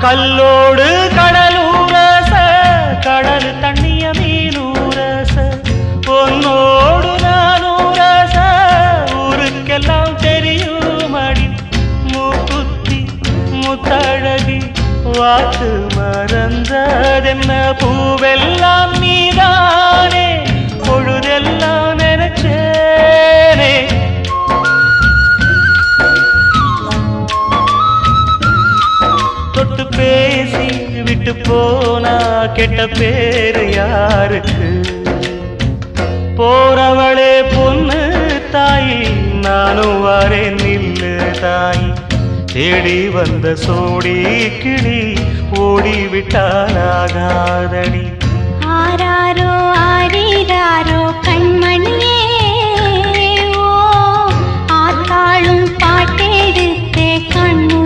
கல்லோடு கடலூரச கடல் தண்ணிய மீனூரச பொன்னோடு நானூரச ஊருக்கெல்லாம் தெரியும் அடி மூக்குத்தி முத்தழகி வாக்கு மறந்ததென்ன பூவெல்லாம் நீதானே பொழுதெல்லாம் நினைச்சேனே தொட்டு பேசி விட்டு போனா கெட்ட பேரு யாருக்கு போறவளே பொண்ணு தாயி நானும் வரேன் நில்லு தாயி தேடி வந்த சோடி கிளி ஓடிவிட்டாலாகாதடி ஆராரோ ஆரீராரோ கண்மணியே ஓ ஆத்தாளும் பாட்டெடுத்தே கண்ணு